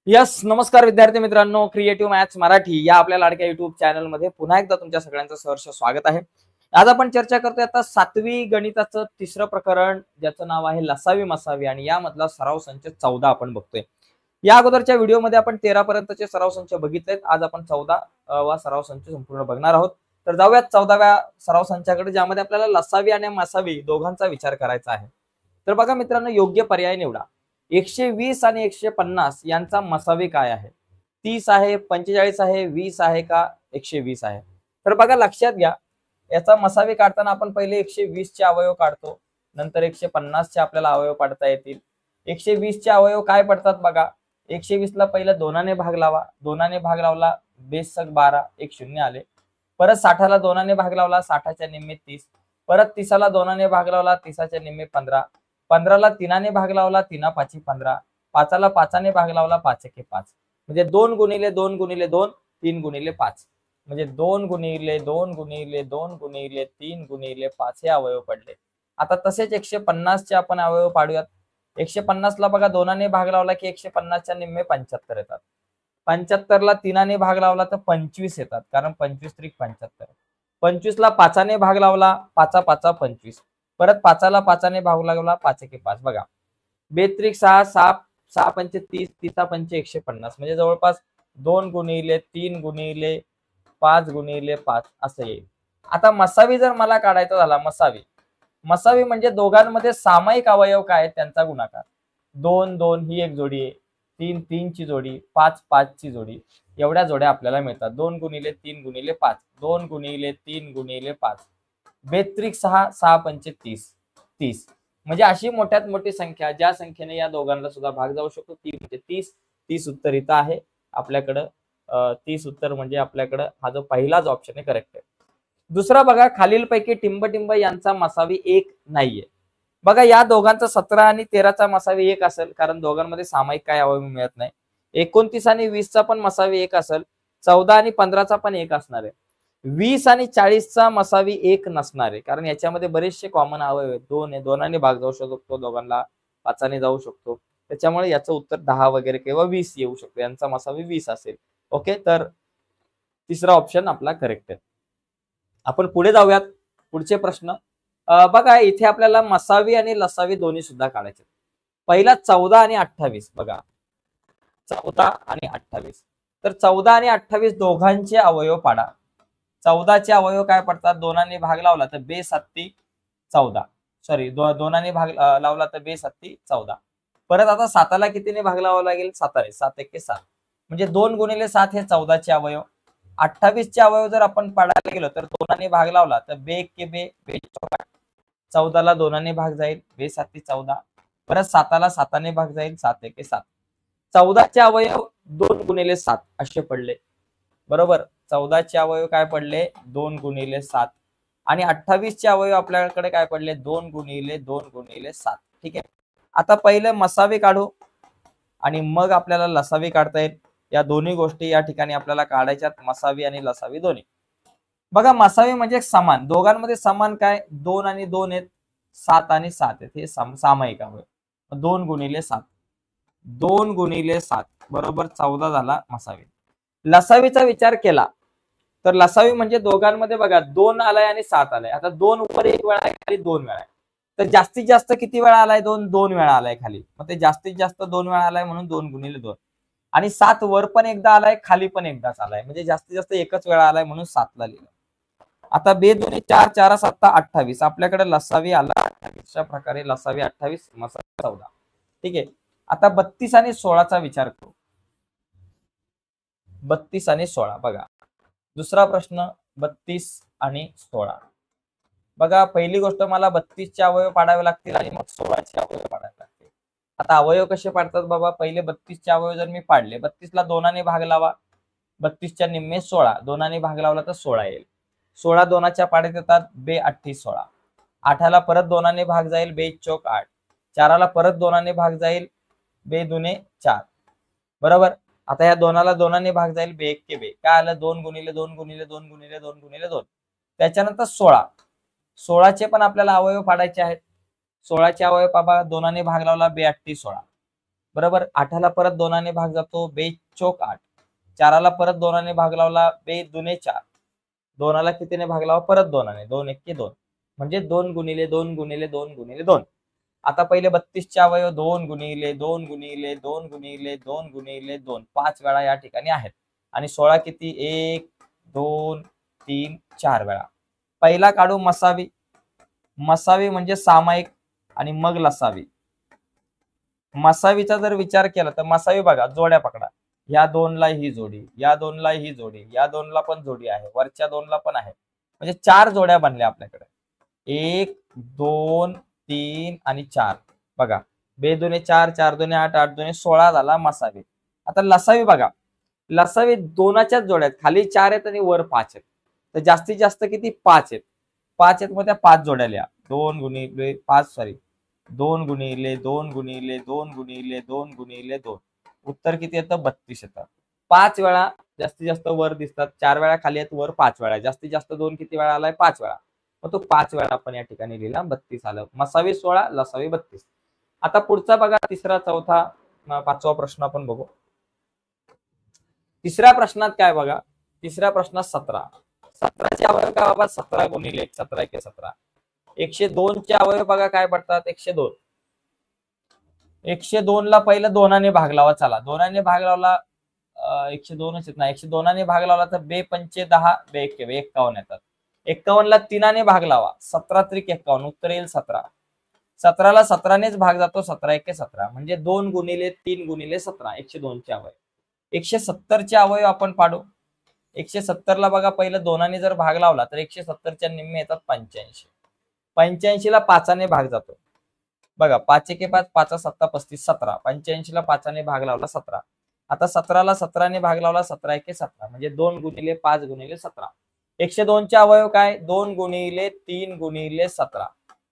Yes, नमस्कार विद्यार्थी मित्रांनो, क्रिएटिव्ह मॅथ्स मराठी या आपल्या लाडक्या युट्यूब चॅनलमध्ये पुन्हा एकदा तुमच्या सगळ्यांचं सहर्ष स्वागत आहे। आज आपण चर्चा करतोय आता 7वी गणिताचं तिसरं प्रकरण, ज्याचं नाव आहे लसावी मसावी, आणि यामधला सराव संच 14 आपण बघतोय। या अगोदरच्या व्हिडिओमध्ये आपण 13 पर्यंतचे सराव संच बघितलेत। आज आपण 14 वा सराव संच संपूर्ण बघणार आहोत। तर जाऊयात 14व्या सराव संचाकडे, ज्यामध्ये आपल्याला लसावी आणि मसावी दोघांचा विचार करायचा आहे। तर बघा मित्रांनो, योग्य पर्याय निवडा। 120 आणि 150 यांचा मसावी काय आहे? 30 आहे, 45 आहे, 20 आहे का 120 आहे? तर बघा लक्षात घ्या, याचा मसावी काढताना आपण पहिले 120 चे अवयव काढतो, नंतर 150 चे आपल्याला अवयव काढता येतील। 120 चे अवयव काय पडतात बघा, 120 ला पहिला दोनाने भाग लावा, दोनाने भाग लावला बेसक 12, एक शून्य आले। परत 60 ला दोनाने भाग लावला, 60 च्या निम्मे 30, परत 30 ला दोनाने भाग लावला, 30 च्या निम्मे 15, 15 ला तीनाने भाग लावला, 3 पाची 15, 5 ला 5 ने भाग लावला, 5 एके 5, म्हणजे 2 गुणिले 2 गुणिले 2, 3 गुणिले 5, म्हणजे 2 गुणिले 2 गुणिले 2 गुणिले 3 गुणिले 5 हे अवयव पडले। आता तसेच 150 चे आपण अवयव पाडूयात। 150 ला बघा दोनाने भाग लावला की 150 च्या निम्मे 75 येतात, 75 ला तीनाने भाग लावला तर 25 येतात, कारण 25 त्रिक 75, 25 ला 5 ने भाग लावला, 5 5 25, परत 5 ला 5 ने भाग लावला, 5 एके 5, बघा बेत्रिक 6, 6 6 पंच 30, 30 पंच 150, म्हणजे जवळपास 2 गुणिले 3 गुणिले 5 गुणिले 5 असं येईल। आता मसावी जर मला काढायचा झाला, मसावी म्हणजे दोघांमध्ये सामायिक अवयव काय आहेत त्यांचा गुणाकार। 2 2 ही एक जोडी आहे, 3 3 ची जोडी, 5 5 ची जोडी, एवढ्या जोड्या आपल्याला मिळतात। 2 गुणिले 3 गुणिले 5, 2 गुणिले 3 गुणिले 5, बेत्रिक 6, 6 पंच 30, 30, म्हणजे अशी मोठ्यात मोठी संख्या ज्या संख्येने या दोघांना सुद्धा भाग जाऊ शकतो ती म्हणजे 30। 30 उत्तर इथं आहे आपल्याकडं। 30 उत्तर म्हणजे आपल्याकडं हा जो पहिलाच ऑप्शन आहे करेक्ट आहे। दुसरा बघा, खालीलपैकी टिंब यांचा मसावी 1 नाहीये। बघा या दोघांचा 17 आणि 13 चा मसावी 1 असेल, कारण दोघांमध्ये सामायिक काय अवयव मिळत नाही। 29 आणि 20 चा पण मसावी 1 असेल, 14 आणि 15 चा पण 1 असणार आहे। 20 आणि 40 चा मसावी 1 नसणार आहे, कारण याच्यामध्ये बरेचसे कॉमन अवयव आहेत। 2 आहे, दोनाने भाग जाऊ शकतो दोघांना, 5 ने जाऊ शकतो, त्याच्यामुळे याचं उत्तर 10 वगैरे किंवा 20 येऊ शकतो, यांचा मसावी 20 असेल। ओके, तर तिसरा ऑप्शन आपला करेक्ट आहे। आपण पुढे जाऊयात, पुढचे प्रश्न बघा, इथे आपल्याला मसावी आणि लसावी दोन्ही सुद्धा काढायचे। पहिला 14 आणि 28, बघा 14 आणि 28, तर 14 आणि 28 दोघांचे अवयव पाडा। 14 चे अवयव काय पडतात, दोनाने भाग लावला तर बे 7 14, सॉरी दोनाने भाग लावला तर बे 7 14, परत आता 7 ला कितीने भाग लावावा लागेल, 7 7 एके 7, म्हणजे 2 गुणिले 7 हे 14 चे अवयव। 28 चे अवयव जर आपण पाडायला गेलो तर दोनाने भाग लावला तर बे एके बे, बे 14 ला दोनाने भाग जाईल, बे 7 14, परत 7 ला 7 ने भाग जाईल, 7 एके 7, 14 चे अवयव 2 गुणिले 7 असे पडले, बरोबर। 14 चे अवयव काय पडले, 2 गुणिले 7, आणि 28 चे अवयव आपल्याकडे काय पडले, 2 गुणिले 2 गुणिले 7। ठीक आहे, आता पहिले मसावी काढू आणि मग आपल्याला लसावी काढता येईल। या दोन्ही गोष्टी या ठिकाणी आपल्याला काढायच्यात, मसावी आणि लसावी दोन्ही। बघा मसावी म्हणजे समान, दोघांमध्ये समान काय, 2 आणि 2 आहेत, 7 आणि 7 आहेत, हे सामायिक अवयव। 2 गुणिले 7, 2 गुणिले 7 बरोबर 14 झाला मसावी। लसावीचा विचार केला तर लसावी म्हणजे दोघांमध्ये बघा 2 आलाय आणि 7 आलाय। आता 2 वर 1 वेळा आहे, खाली 2 वेळा आहे, तर जास्तीत जास्त किती वेळा आलाय, 2 वेळा आलाय खाली, मग ते जास्तीत जास्त 2 वेळा आलाय म्हणून 2 गुणिले 2, आणि 7 वर पण एकदा आलाय, खाली पण एकदाच आलाय, म्हणजे जास्तीत जास्त एकच वेळा आलाय म्हणून 7 ला लिहिलं। आता बे 2 4 4 7 28, आपल्याकडे लसावी आला 28, अशा प्रकारे लसावी 28 मसावी 14। ठीक आहे, आता 32 आणि 16 चा विचार करू। 32 आणि 16 बघा, दुसरा प्रश्न 32 आणि 16, बघा पहिली गोष्ट मला 32 चे अवयव पाडावे लागतील आणि मग 16 चे अवयव पाडावे लागतील। आता अवयव कसे पाडतात बाबा, पहिले 32 चे अवयव जर मी पाडले, 32 ला दोनाने भाग लावा, 32 च्या निम्मे 16, दोनाने भाग लावला तर 16 येईल, 16 दोनाच्या पाड्यात येतात, बे 8 16, 8 ला परत दोनाने भाग जाईल, बे चौक 8, 4 ला परत दोनाने भाग जाईल, बे दुने 4, बरोबर। आता या दोनाला दोनाने भाग जाईल, बे एक के बे, काय आलं, 2 गुणिले 2 गुणिले 2 गुणिले 2 गुणिले 2, त्याच्यानंतर 16, 16 चे पण आपल्याला अवयव पाडायचे आहेत। 16 चे अवयव बाबा, दोनाने भाग लावला, बे 8 16, बरोबर. 8ला परत 2ने भाग जातो, 2 चोक 8. 4ला परत 2ने भाग लावला, 2 दुने 4. 2ला कितीने भाग लावा, परत 2ने, 2 एक्के 2. म्हणजे 2 गुणिले 2 गुणिले 2 गुणिले 2. आता पहिले 32चे अवयव 2 गुणिले 2 गुणिले 2 गुणिले 2 गुणिले 2 5 वेळा या ठिकाणी आहेत. आणि 16 किती, 1 2 3 4 वेळा. पहिला काढू मसावी. मसावी म्हणजे सामायिक आणि मग लसावी. मसावीचा जर विचार केला तर मसावी बघा, जोड्या पकडा. या 2ला ही जोडी, या 2ला ही जोडी, या 2ला पण जोडी आहे, वरच्या 2ला पण आहे. म्हणजे 4 जोड्या बनल्या आपल्याकडे. 1 2 3 आणि 4. बघा, 2 दुने 4, 4 दुने 8, 8 दुने 16 झाला मसावी. आता लसावी बघा, लसावी दोनाच्याच जोड्या आहेत, खाली 4 आहेत आणि वर 5 आहेत. तर जास्तीत जास्त किती, 5 आहेत. 5 आहेत, मग त्या 5 जोड्या लिहा. 2 गुणिले 5 सॉरी 2 गुणिले 2 गुणिले 2 गुणिले 2 गुणिले 2. उत्तर किती येतं, 32 येतं. 5 वेळा जास्तीत जास्त वर दिसतात, 4 वेळा खाली आहेत, वर 5 वेळा. जास्तीत जास्त 2 किती वेळा आलाय, 5 वेळा. मग तो 5 वेळा आपण या ठिकाणी लिहिला, 32 आलं. मसावी 16, लसावी 32. आता पुढचा बघा, तिसरा चौथा 5वा प्रश्न आपण बघू. तिसऱ्या प्रश्नात काय बघा, तिसऱ्या प्रश्नात 17. 17चे अवयव काय बाबा, 17 गुणिले 1, 17 एक्के 17. 102 चे अवयव बघा काय पडतात, 102. 102 ला पहिलं 2ने भाग लावा. चला, 2ने भाग लावला, 102च येत नाही. 102ने भाग लावला तर 2 पंचे 10, 2 एक्के 51 येतात. 51 ला 3ने भाग लावा, 17 त्रिक 51, उत्तर येईल 17. 17ला 17नेच भाग जातो, 17 एक्के 17. म्हणजे 2 गुणिले 3 गुणिले 17, 102 चे अवयव. 170 चे अवयव आपण पाडू. 170 ला बघा, पहिलं 2ने जर भाग लावला तर 170 च्या निम्मे येतात 85. 85 ला 5ने भाग जातो. बघा, 5 एके 5, 5 7 35, 17. 85 ला 5ने भाग लावला, 17. आता 17ला 17ने भाग लावला, 17 एके 17. म्हणजे 2 गुणिले 5 गुणिले 17. 102 चे अवयव काय, 2 गुणिले 3 गुणिले 17.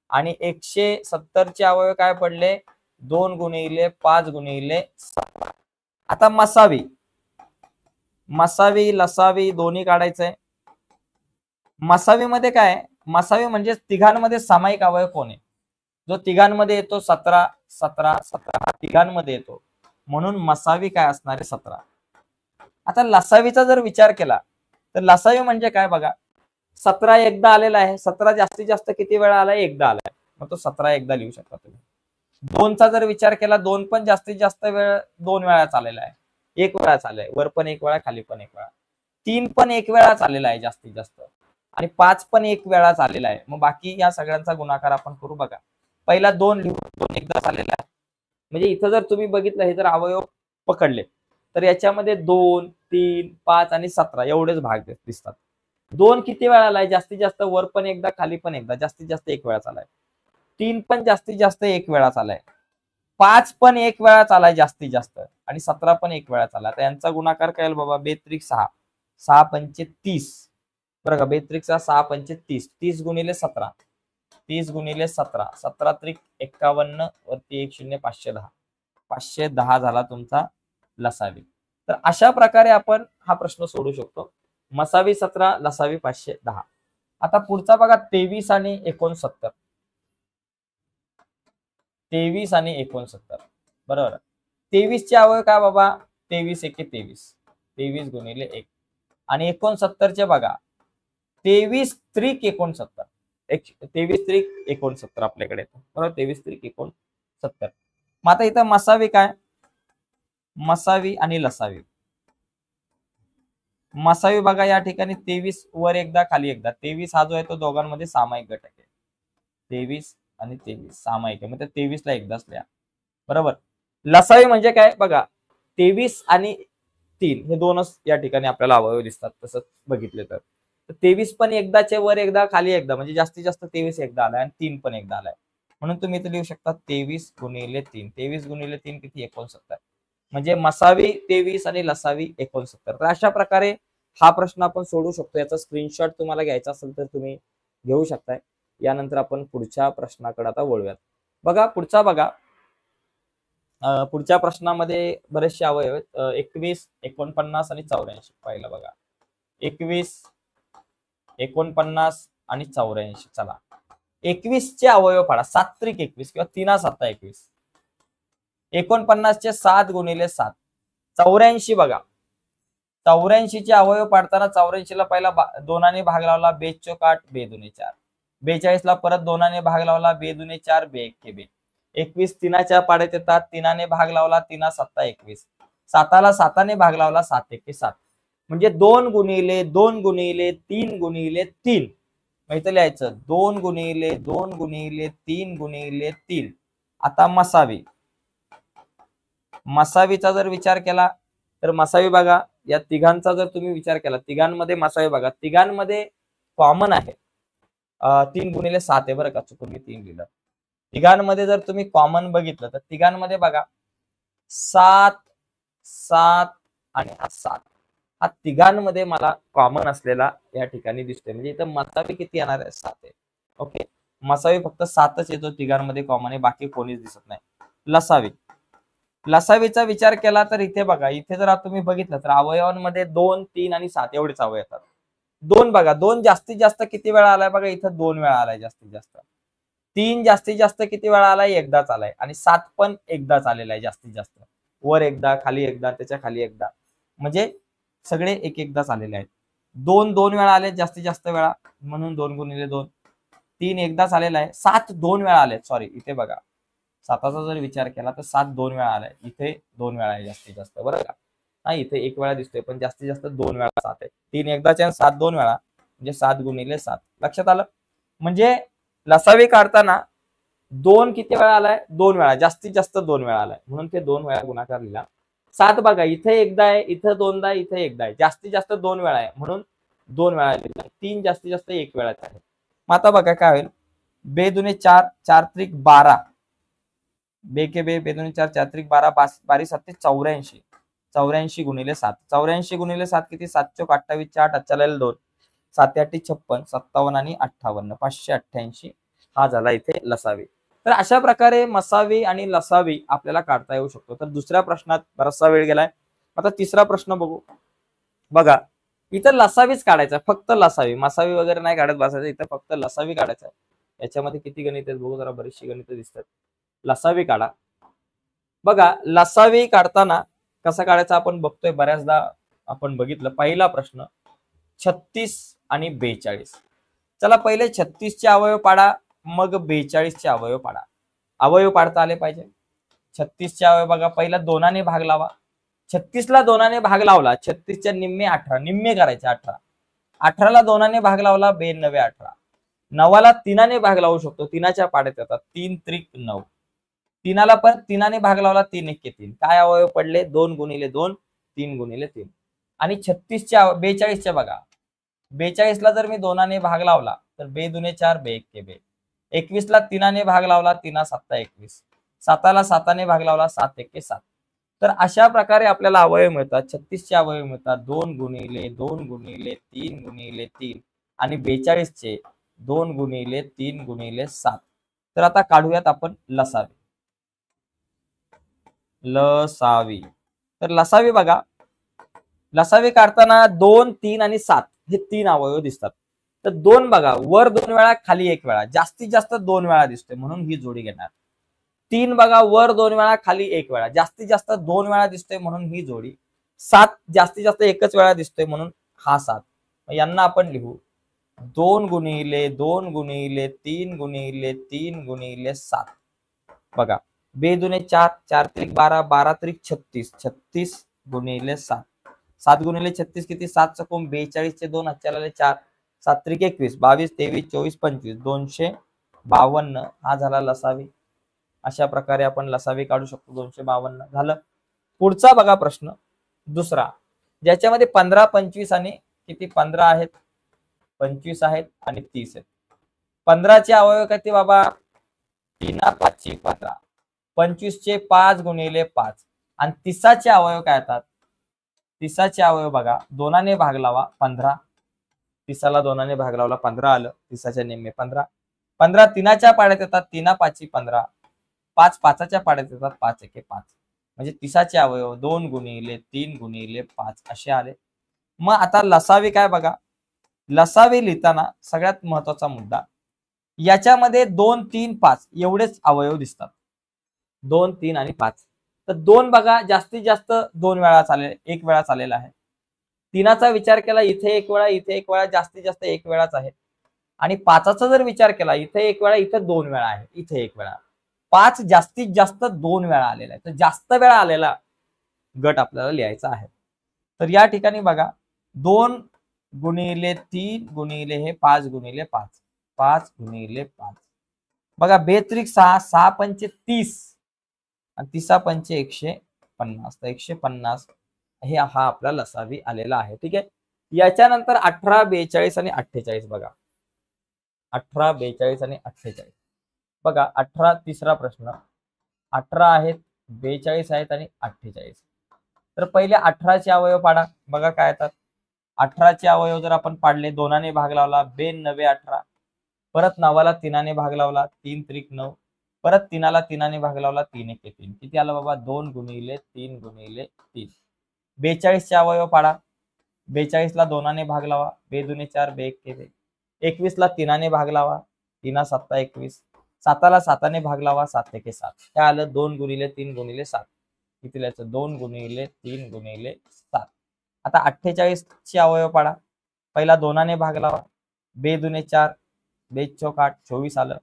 आणि 170 चे अवयव काय पडले, 2 गुणिले 5 गुणिले 17. आता मसावी, मसावी लसावी दोन्ही काढायचंय. मसावी मध्ये काय, मसावी म्हणजे तिघांमध्ये सामायिक अवयव कोण आहे, जो तिघांमध्ये येतो, 17 17 17 हा तिघांमध्ये येतो, म्हणून मसावी काय असणार आहे, 17. आता लसावीचा जर विचार केला तर लसावी म्हणजे काय बघा, 17 एकदा आलेला आहे. 17 जास्तीत जास्त किती वेळा आलाय, एकदा आलाय, मग तो 17 एकदा लिहू शकता तुम्ही. 2चा जर विचार केला, 2 पण जास्तीत जास्त वेळ 2 वेळा चाललेला आहे, 1 वेळा चाललाय, वर पण 1 वेळा, खाली पण 1 वेळा. 3 पण 1 वेळा चाललेला आहे जास्तीत जास्त, आणि 5 पण 1 वेळा चाललेला आहे. मग बाकी या सगळ्यांचा गुणाकार आपण करू. बघा, पहिला 2 लिहू, 2 एकदा चाललेला आहे. म्हणजे इथं जर तुम्ही बघितलं, हे जर अवयव पकडले तर याच्यामध्ये 2 3 5 आणि 17 एवढेच भाग दिसतात. 2 किती वेळा आलाय, जास्तीत जास्त वर पण एकदा, खाली पण एकदा, जास्तीत जास्त 1 वेळा चालाय. 3 पण जास्तीत जास्त 1 वेळा चालाय. 5 पण 1 वेळा चालाय जास्तीत जास्त, आणि 17 पण 1 वेळा चालाय. तर यांचा गुणाकार काय बाबा, 2 त्रिक 6, 6 पंचे 30. बरं का, 2 त्रिक 6, 6 पंचे 30, 30 गुणिले 17, 30 गुणिले 17, 17 त्रिक 51, वरती 1 0, 510, 510 झाला तुमचा लसावी. तर अशा प्रकारे आपण हा प्रश्न सोडू शकतो. मसावी 17, लसावी 510. आता पुढचा बघा, 23 आणि 69. 23 आणि 69, बरोबर. 23 चे अवयव काय बाबा, 23 एके 23, 23 गुणिले 1. आणि 69 चे बघा, 23 त्रिक 69, 23 त्रिक 69 आपल्याकडे येतो, बरोबर. 23 त्रिक 69. मग आता इथं मसावी काय, मसावी आणि लसावी. मसावी बघा, या ठिकाणी 23 वर एकदा, खाली एकदा. 23 हा जो आहे तो दोघांमध्ये सामायिक घटक आहे. 23 आणि 23 सामायिक आहे, मग त्या 23 ला एकदाच लिहा, बरोबर. लसावी म्हणजे काय बघा, 23 आणि 3 हे दोनच या ठिकाणी आपल्याला अवयव दिसतात, तसं बघितले तर. 23 पण एकदाचे, वर एकदा, खाली एकदा, म्हणजे जास्तीत जास्त 23 एकदा आलाय, आणि 3 पण एकदा आलाय. म्हणून तुम्ही इथे लिहू शकता 23 गुणिले 3. 23 गुणिले 3 किती, 69. म्हणजे मसावी 23 आणि लसावी 69. तर अशा प्रकारे हा प्रश्न आपण सोडू शकतो. याचा स्क्रीनशॉट तुम्हाला घ्यायचा असेल तर तुम्ही घेऊ शकताय. यानंतर आपण पुढच्या प्रश्नाकडे आता वळूयात. बघा, पुढचा बघा, पुढच्या प्रश्नामध्ये बरेचसे अवयव आहेत. 21 49 आणि 84. पहिला बघा, 21 49 आणि 84. चला, 21 चे अवयव पाडा. 7 त्रिक 21 किंवा 3 7 21. 49 चे 7 गुणिले 7 84 बघा. 84 चे अवयव पाडताना 84 ला पहिला दोनाने भाग लावला, 2 चोक 8, 2 दुने 4. 42 ला परत दोनाने भाग लावला, 2 दुने 4, 2 एक्के 2. 21 तीनाच्या पाड्यात येतात, तीनाने भाग लावला, 3 7 21. 7ला 7ने भाग लावला, 7 एक्के 7. म्हणजे 2 गुणिले 2 गुणिले 3 गुणिले 3. इथं लिहायचं 2 गुणिले 2 गुणिले 3 गुणिले 3. आता मसावी. मसावीचा जर विचार केला तर मसावी बघा, या तिघांचा जर तुम्ही विचार केला, तिघांमध्ये मसावी बघा, तिघांमध्ये कॉमन आहे 3 गुणिले 7 आहे बरं का, चुकून मी 3 लिहिलं. तिघांमध्ये जर तुम्ही कॉमन बघितलं तर तिघांमध्ये बघा 7 7 आणि 7 हा तिघांमध्ये मला कॉमन असलेला या ठिकाणी दिसतोय. म्हणजे इथं मसावी किती येणार आहे? 7 आहे. ओके, मसावी फक्त 7च येतो तिघांमध्ये कॉमन आहे, बाकी कोणीच दिसत नाही. लसावी. लसावीचा विचार केला तर इथे बघा, इथे जर तुम्ही बघितलं तर अवयवांमध्ये 2 3 आणि 7 एवढेच अवयव येतात. 2 बघा, 2 जास्तीत जास्त किती वेळा आलाय बघा, इथं 2 वेळा आलाय जास्तीत जास्त. 3 जास्तीत जास्त किती वेळा आलाय? एकदाच आलाय. आणि 7 पण एकदाच आलेला आहे जास्तीत जास्त, वर एकदा, खाली एकदा, त्याच्या खाली एकदा, म्हणजे सगळे एक एकदाच आलेले आहेत. 2 2 वेळा आले जास्तीत जास्त वेळा, म्हणून 2 गुणिले 2. 3 एकदाच आलेला आहे. 7 2 वेळा आले, सॉरी इथे बघा 7चा जर विचार केला तर 7 2 वेळा आलाय, इथे 2 वेळा आहे जास्तीत जास्त बरं का. हा इथे 1 वेळा दिसतोय, पण जास्तीत जास्त 2 वेळा 7 आहे. 3 एकदाचे आणि 7 2 वेळा, म्हणजे 7 गुणिले 7. लक्षात आलं? म्हणजे लसावी काढताना 2 किती वेळा आलाय? 2 वेळा, जास्तीत जास्त 2 वेळा आलाय, म्हणून ते 2 वेळा गुणाकार लिहिला. 7 बघा, इथे एकदा आहे, इथं दोनदा, इथे एकदा आहे, जास्तीत जास्त 2 वेळा आहे, म्हणून 2 वेळा लिहिला. 3 जास्तीत जास्त 1 वेळाच आहे. मग आता बघा काय होईल, 2 दुने 4, 4 त्रिक 12, 2 के 2, 2 दुने 4, 4 त्रिक 12, 12 7 84. 84 गुणिले 7. 84 गुणिले 7 किती? 7 चोक 28, 8 8 2, 7 8 56, 57 आणि 58, 588. हा झाला इथे लसावी. तर अशा प्रकारे मसावी आणि लसावी आपल्याला काढता येऊ शकतो. तर दुसऱ्या प्रश्नात बराचसा वेळ गेलाय, आता तिसरा प्रश्न बघू. बघा, इथं लसावीच काढायचा, फक्त लसावी, मसावी वगैरे नाही काढत बसायचं, इथं फक्त लसावी काढायचा. याच्यामध्ये किती गणित आहेत बघू, जरा बरीचशी गणित दिसतात. लसावी काढा. बघा, लसावी काढताना कसा काढायचा आपण बघतोय, बऱ्याचदा आपण बघितलं. पहिला प्रश्न 36 आणि 42. चला पहिले 36 चे अवयव पाडा, मग 42 चे अवयव पाडा. अवयव पाडता आले पाहिजे. 36 चे अवयव बघा, पहिला दोनाने भाग लावा. 36 ला दोनाने भाग लावला, 36 च्या निम्मे 18, निम्मे करायचे 18. 18 ला दोनाने भाग लावला, 2 9 18. 9ला तीनाने भाग लावू शकतो, तीनाच्या पाड्यात येतात, 3 त्रिक 9. 3ला पण तीनाने भाग लावला, 3 एक्के 3. काय अवयव पडले? 2 गुणिले 2, 3 गुणिले 3. आणि 42 च्या बघा, 42 ला जर मी दोनाने भाग लावला तर 2 दुने 4, 2 एक्के 2. 21 ला तीनाने भाग लावला, 3 7 21. 7ला 7ने भाग लावला, 7 एक्के 7. तर अशा प्रकारे आपल्याला अवयव मिळतात. 36 चे अवयव मिळतात, 2 गुणिले 2 गुणिले 3 गुणिले 3, आणि 42 चे 2 गुणिले 3 गुणिले 7. तर आता काढूयात आपण लसावी. लसावी. तर लसावी बघा, लसावी काढताना 2 3 आणि 7 हे 3 अवयव दिसतात. तर 2 बघा, वर 2 वेळा, खाली 1 वेळा, जास्तीत जास्त 2 वेळा दिसतोय, म्हणून ही जोडी घेणार. 3 बघा, वर 2 वेळा, खाली 1 वेळा, जास्तीत जास्त 2 वेळा दिसतोय, म्हणून ही जोडी. 7 जास्तीत जास्त 1च वेळा दिसतोय, म्हणून हा 7. यांना आपण लिहू 2 गुणिले 2 गुणिले 3 गुणिले 3 गुणिले 7. बघा, 2 दुने 4, 4 त्रिक 12, 12 त्रिक 36, 36 गुणिले 7. 7 गुणिले 36 किती? 7 चकून 42 चे 2 हातच्याला 4, 7 त्रिक 21, 22 23 24 25, 252. हा झाला लसावी. अशा प्रकारे आपण लसावी काढू शकतो. 252 झालं. पुढचा बघा प्रश्न दुसरा, ज्याच्यामध्ये 15 25 आणि किती 15 आहेत, 25 आहेत आणि 30 आहेत. 15 चे अवयव किती बाबा? 3 5 15. 25 चे 5 गुणिले 5. आणि 30 चे अवयव काय येतात? 30 चे अवयव बघा, दोनाने भाग लावा, 15. 30 ला दोनाने भाग लावला, 15 आलं. 30 च्या निम्मे 15. 15 तीनाच्या पाड्यात येतात, 3 5 15. 5 5च्या पाड्यात येतात, 5 1 5. म्हणजे 30 चे अवयव 2 गुणिले 3 गुणिले 5 असे आले. मग आता लसावी काय बघा, लसावी लिहिताना सगळ्यात महत्वाचा मुद्दा, याच्यामध्ये 2 3 5 एवढेच अवयव दिसतात. 2 3 आणि 5 तर 2 बघा जास्तीत जास्त 2 वेळा चालेल, 1 वेळा चालेला आहे. 3चा विचार केला इथे 1 वेळा, इथे 1 वेळा, जास्तीत जास्त 1 वेळाच आहे. आणि 5चा जर विचार केला इथे 1 वेळा, इथे 2 वेळा आहे, इथे 1 वेळा. 5 जास्तीत जास्त 2 वेळा आलेला आहे. तर जास्त वेळा आलेला गट आपल्याला लिहायचा आहे. तर या ठिकाणी बघा 2 गुणिले 3 गुणिले हे 5 गुणिले 5, 5 गुणिले 5. बघा 2 6, 6 पंचे 30 आणि 30 पंचे 150, तर 150 हे हा आपला लसावी आलेला आहे. ठीक आहे. याच्यानंतर 18, 42 आणि 48 बघा. 18, 42 आणि 48 बघा. 18 तिसरा प्रश्न, 18 आहेत, 42 आहेत आणि 48. तर पहिले 18चे अवयव पाडा. बघा काय येतात. 18चे अवयव जर आपण पाडले, 2ने भाग लावला, 2 9 18, परत 9ला 3ने भाग लावला, 3 त्रिक 9, परत 3ला 3ने भाग लावला, 3 1 3. किती आलं बाबा? 2 गुणिले 3 गुणिले 3. 42चे अवयव पाडा. 42ला 2ने भाग लावा, 2 दुने 4, 2 1 2. 21ला 3ने भाग लावा, 3 7 21. 7ला 7ने भाग लावा, 7 1 7. काय आलं? 2 गुणिले 3 गुणिले 7. किती लिहायचं? 2 गुणिले 3 गुणिले 7. आता 48चे अवयव पाडा. पहिला 2ने भाग लावा, 2 दुने 4, 2 चौक 8, 24 आलं.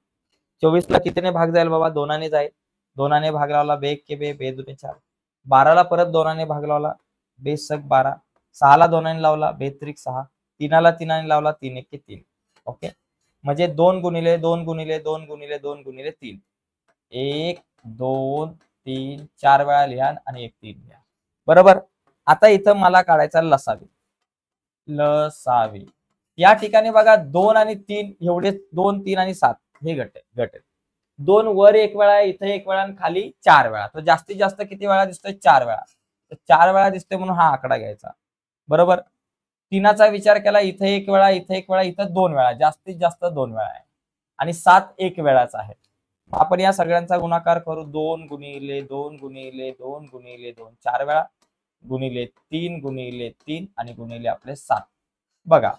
24ला कितीने भाग जाईल बाबा? 2ने जाईल. 2ने भाग लावला, 2 1 2, 2 दुने 4. 12ला परत 2ने भाग लावला, 2 सक 12. 6ला 2ने लावला, 2 त्रिक 6. 3ला 3ने लावला, 3 1 3. ओके. म्हणजे 2 गुणिले 2 गुणिले 2 गुणिले 2 गुणिले 3. 1 2 3 4 वेळा लिहा आणि 1 3 लिहा. बरोबर. आता इथं मला काढायचा लसावी. लसावी या ठिकाणी बघा 2 आणि 3 एवढे 2 3 आणि 7 हे गट आहे. 2 वर 1 वेळा, इथे 1 वेळा आणि खाली 4 वेळा. तर जास्तीत जास्त किती वेळा दिसतोय? 4 वेळा. तर 4 वेळा दिसतोय म्हणून हा आकडा घ्यायचा. बरोबर. 3चा विचार केला, इथे 1 वेळा, इथे 1 वेळा, इथं 2 वेळा, जास्तीत जास्त 2 वेळा आहे. आणि 7 1 वेळाच आहे. आपण या सगळ्यांचा गुणाकार करू. 2 गुणिले 2 गुणिले 2 गुणिले 2 4 वेळा, गुणिले 3 गुणिले 3 आणि गुणिले आपले 7. बघा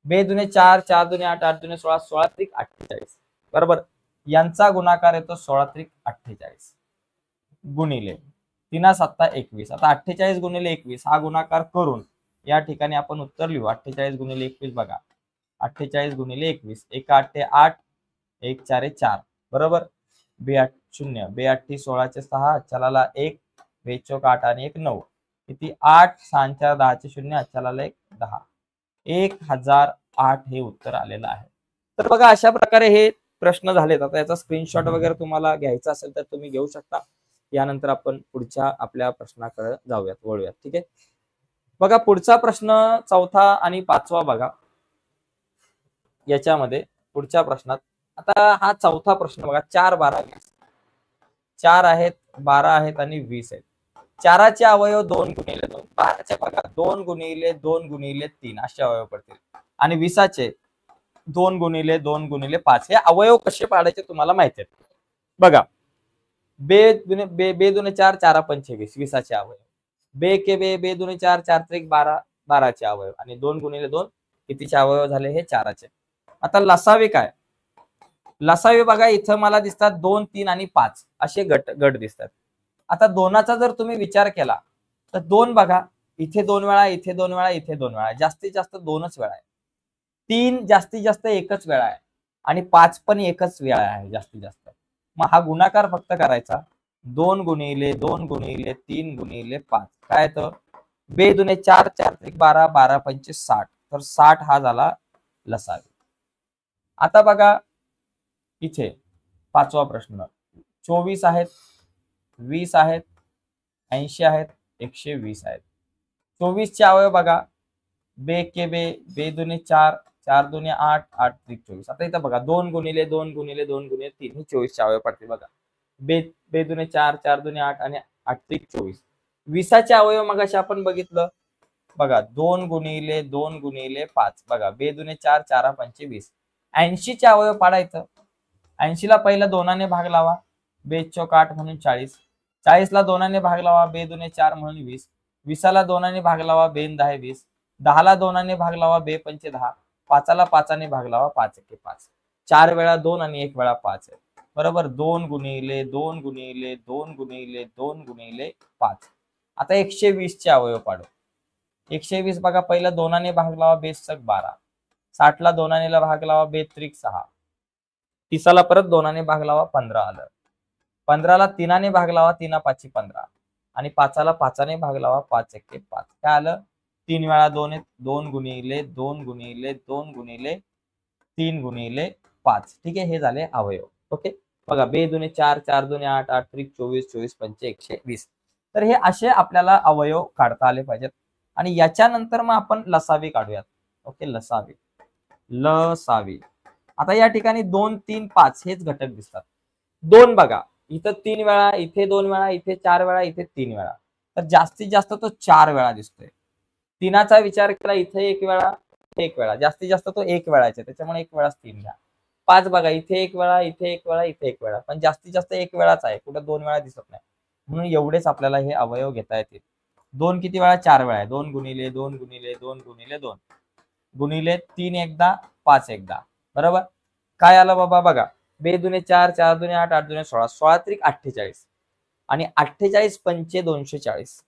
2 दुने 4, 4 दुने 8, 8 दुने 16, 16 त्रिक 48. बरोबर. यांचा गुणाकार येतो 16 त्रिक 48 गुणिले 3 7 21. आता 48 गुणिले 21 हा गुणाकार करून या ठिकाणी आपण उत्तर लिहू. 48 गुणिले 21 बघा. 48 गुणिले 21, 1 8 8, 1 4 4. बरोबर. 2 8 0, 2 8 16चे 6, चलाला 1, 2 चौक 8 आणि 1 9. किती? 8 6 4 10चे 0, चलाला 1 10. 1008 हे उत्तर आलेलं आहे. तर बघा अशा प्रकारे हे प्रश्न झालेत. आता याचा स्क्रीनशॉट वगैरे तुम्हाला घ्यायचा असेल तर तुम्ही घेऊ शकता. यानंतर आपण पुढच्या आपल्या प्रश्नाकडे जाऊयात, वळूयात. ठीक आहे. बघा पुढचा प्रश्न 4था आणि 5वा बघा. याच्यामध्ये पुढच्या प्रश्नात आता हा 4था प्रश्न बघा. 4 12 20. 4 आहेत, 12 आहेत आणि 20 आहेत. 4चे अवयव 2 गुणिले 2. 12चे बघा 2 गुणिले 2 गुणिले 3 असे अवयव पडतील. आणि 20चे 2 गुणिले 2 गुणिले 5. हे अवयव कसे पाडायचे तुम्हाला माहिती आहेत. बघा 2 दुने 4, 4 पंचे 20, 20चे अवयव. 2 के 2 दुने 4, 4 त्रिक 12, 12चे अवयव. आणि 2 गुणिले 2 कितीचे अवयव झाले? हे 4चे. आता लसावी काय? लसावी बघा इथं मला दिसतात 2 3 आणि 5 असे गट दिसतात. आता 2चा जर तुम्ही विचार केला तर 2 बघा इथे 2 वेळा, इथे 2 वेळा, इथे 2 वेळा, जास्तीत जास्त 2च वेळा आहे. 3 जास्तीत जास्त 1च वेळा आहे. आणि 5 पण 1च वेळा आहे जास्तीत जास्त. मग हा गुणाकार फक्त करायचा. 2 गुणिले 2 गुणिले 3 गुणिले 5 काय येतं? 2 दुने 4, 4 त्रिक 12, 12 पंचे 60. तर 60 हा झाला लसावी. आता बघा इथे 5वा प्रश्न. 24 आहेत, 20 आहेत, 80 आहेत, 120 आहेत. 24चे अवयव बघा. 2 के 2 दुने 4, 4 दुने 8, 8 त्रिक 24. आता इथं बघा 2 गुणिले 2 गुणिले 2 गुणिले 3 ही 24चे अवयव पडते बघा. 2 दुने 4, 4 दुने 8 आणि 8 त्रिक 24. 20चे अवयव मगाशी आपण बघितलं बघा 2 गुणिले 2 गुणिले 5 बघा. 2 दुने 4, 4 पंचे 20. 80चे अवयव पाडायचं. 80ला पहिला 2ने भाग लावा, 2 चौक 8 म्हणून 40. 40ला 2ने भाग लावा, 2 दुने 4 म्हणून 20. 20ला 2ने भाग लावा, 2 10 20. 10ला 2ने भाग लावा, 2 पंचे 10. 5ला 5ने भाग लावा, 5 1 5. 4 वेळा 2 आणि 1 वेळा 5 आहे. बरोबर, 2 गुणिले 2 गुणिले 2 गुणिले 2 गुणिले 5. आता 120 चे अवयव पाडू. 120 बघा, पहिला 2 भाग लावा, बेस 12. 60 ला 2 भाग लावा, बेत्रिक 6. 30 ला परत 2 भाग लावा, 15 आलं. 15 ला 3 भाग लावा, 3 5 15. आणि 5 ला 5 भाग लावा, 5 1 5. काय आलं? 3 वेळा 2 2 गुणिले 2 गुणिले 2 गुणिले 3 गुणिले 5. ठीक आहे, हे झाले अवयव. ओके, बघा, 2 दुने 4, 4 दुने 8, 8 त्रिक 24, 24 पंचे 120. तर हे असे आपल्याला अवयव काढता आले पाहिजेत. आणि याच्यानंतर मग आपण लसावी काढूयात. ओके, लसावी. लसावी. आता या ठिकाणी 2 3 5 हेच घटक दिसतात. 2 बघा, इथं 3 वेळा, इथे 2 वेळा, इथे 4 वेळा, इथे 3 वेळा. तर जास्तीत जास्त तो 4 वेळा दिसतोय. 3चा विचार केला, इथे 1 वेळा, 1 वेळा, जास्तीत जास्त तो 1 वेळाचे, त्याच्यामुळे 1 वेळाच 3 घ्या. 5 बघा, इथे 1 वेळा, इथे 1 वेळा, इथे 1 वेळा, पण जास्तीत जास्त 1 वेळाच आहे, कुठे 2 वेळा दिसत नाही. म्हणून एवढेच आपल्याला हे अवयव घेता येतील. 2 किती वेळा? 4 वेळा. 2 गुणिले 2 गुणिले 2 गुणिले 2 गुणिले 3 एकदा, 5 एकदा. बरोबर, काय आलं बाबा? बघा, 2 दुने 4, 4 दुने 8, 8 दुने 16, 16 त्रिक 48. आणि 48 पंचे 240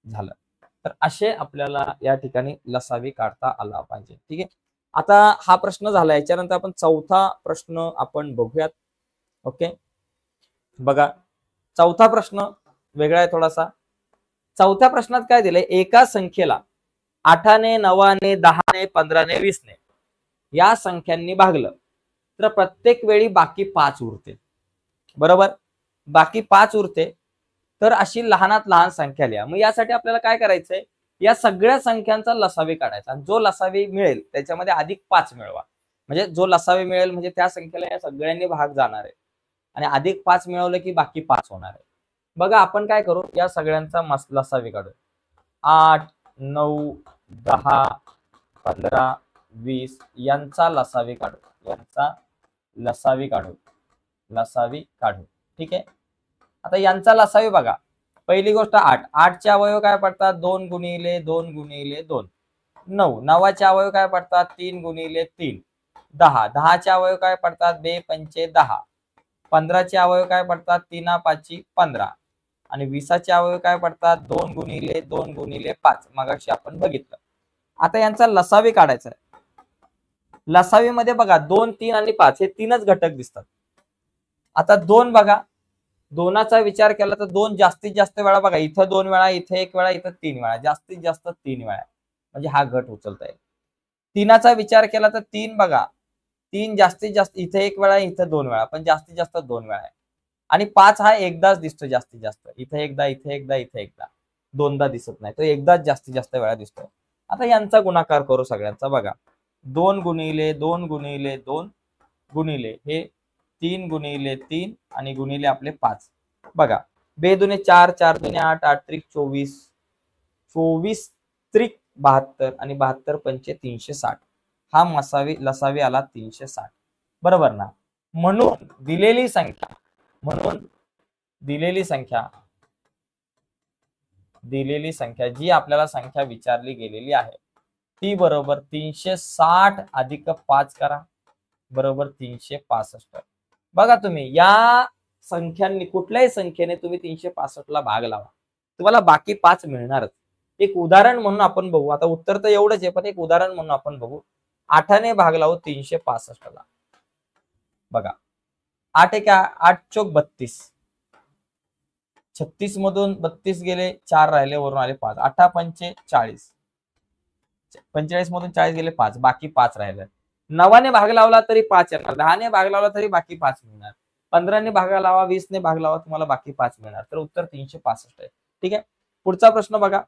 झालं. तर असे आपल्याला या ठिकाणी लसावी काढता आला पाहिजे. ठीक आहे, आता हा प्रश्न झाला. याच्यानंतर आपण चौथा प्रश्न आपण बघूयात. ओके, बघा, चौथा प्रश्न वेगळा आहे थोडासा. चौथ्या प्रश्नात काय दिलंय? एका संख्येला 8ने 9ने 10ने 15ने 20ने या संख्यांनी भागलं तर प्रत्येक वेळी बाकी 5 उरते. बरोबर, बाकी 5 उरते. तर अशी लहानात लहान संख्या लिहा. मग यासाठी आपल्याला काय करायचंय? या सगळ्या संख्यांचा लसावी काढायचा. जो लसावी मिळेल त्याच्यामध्ये अधिक 5 मिळवा. म्हणजे जो लसावी मिळेल म्हणजे त्या संख्येला या सगळ्यांनी भाग जाणार आहे. आणि अधिक 5 मिळवलं की बाकी 5 होणार आहे. बघा, आपण काय करू? या सगळ्यांचा लसावी काढू. 8 9 10 15 20 यांचा लसावी काढू. यांचा लसावी काढू. लसावी काढू. ठीक आहे, आता यांचा लसावी बघा. पहिली गोष्ट 8. 8चे अवयव काय पडतात? 2 गुणिले 2 गुणिले 2. 9. 9चे अवयव काय पडतात? 3 गुणिले 3. 10. 10चे अवयव काय पडतात? 2 पंचे 10. 15चे अवयव काय पडतात? 3 5 15. आणि 20चे अवयव काय पडतात? 2 गुणिले 2 गुणिले 5. मगाशी आपण बघितलं. आता यांचा लसावी काढायचा आहे. लसावीमध्ये बघा, 2 3 आणि 5 हे 3च घटक दिसतात. आता 2 बघा, 2चा विचार केला तर 2 जास्तीत जास्त वेळा बघा, इथं 2 वेळा, इथे 1 वेळा, इथं 3 वेळा, जास्तीत जास्त 3 वेळा, म्हणजे हा घट उचलता येईल. 3चा विचार केला तर 3 बघा, 3 जास्तीत जास्त, इथे 1 वेळा, इथं 2 वेळा, पण जास्तीत जास्त 2 वेळा आहे. आणि 5 हा एकदाच दिसतो जास्तीत जास्त, इथे एकदा, इथे एकदा, इथे एकदा, दोनदा दिसत नाही, तो एकदाच जास्तीत जास्त वेळा दिसतो. आता यांचा गुणाकार करू सगळ्यांचा. बघा, 2 गुणिले 2 गुणिले 2 गुणिले हे 3 गुणिले 3 आणि गुणिले आपले 5. बघा, 2 दुने 4, 4 दुने 8, 8 त्रिक 24, 24 त्रिक 72 आणि 72 पंचे 360. हा लसावी आला 360. बरोबर ना? म्हणून दिलेली संख्या जी आपल्याला संख्या विचारली गेलेली आहे ती बरोबर 360 अधिक 5 करा, बरोबर 365. बघा, तुम्ही या संख्यांनी, कुठल्याही संख्येने तुम्ही 365 ला भाग लावा, तुम्हाला बाकी 5 मिळणारच. एक उदाहरण म्हणून आपण बघू. आता उत्तर तर एवढंच आहे, पण एक उदाहरण म्हणून आपण बघू. 8ने भाग लावू 365 ला. बघा, 8 1 8 चौक 32. 36 मधून 32 गेले, 4 राहिले, वरून आले 5. 8 पंचे 40. 45 मधून 40 गेले, 5, बाकी 5 राहिले. 9ने भाग लावला तरी 5 येणार, 10ने भाग लावला तरी बाकी 5 मिळणार, 15ने भाग लावा, 20ने भाग लावा, तुम्हाला बाकी 5 मिळणार. तर उत्तर 365 आहे. ठीक आहे, पुढचा प्रश्न बघा.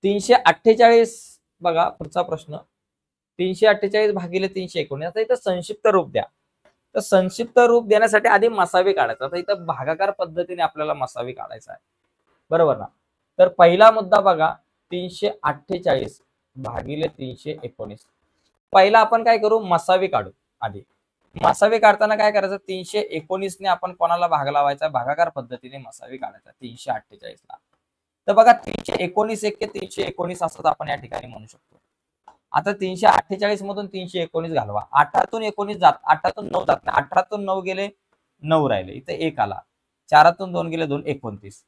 348 बघा, पुढचा प्रश्न. 348 भागिले 319. आता इथं संक्षिप्त रूप द्या. तर संक्षिप्त रूप देण्यासाठी आधी मसावी काढायचा. आता इथं भागाकार पद्धतीने आपल्याला मसावी काढायचा आहे. बरोबर ना? तर पहिला मुद्दा बघा, 348 भागिले 319. पहिला आपण काय करू? मसावी काढू. आधी मसावी काढताना काय करायचं? 319 ने आपण कोणाला भाग लावायचा? भागाकार पद्धतीने मसावी काढायचा 348 ला. तर बघा, 319 1 319 असं आपण या ठिकाणी म्हणू शकतो. आता 348 मधून 319 घालवा. 8तून 19 जात, 8तून 9 जात नाही, 18तून 9 गेले 9 राहिले, इथे 1 आला, 4तून 2 गेले 2, 29.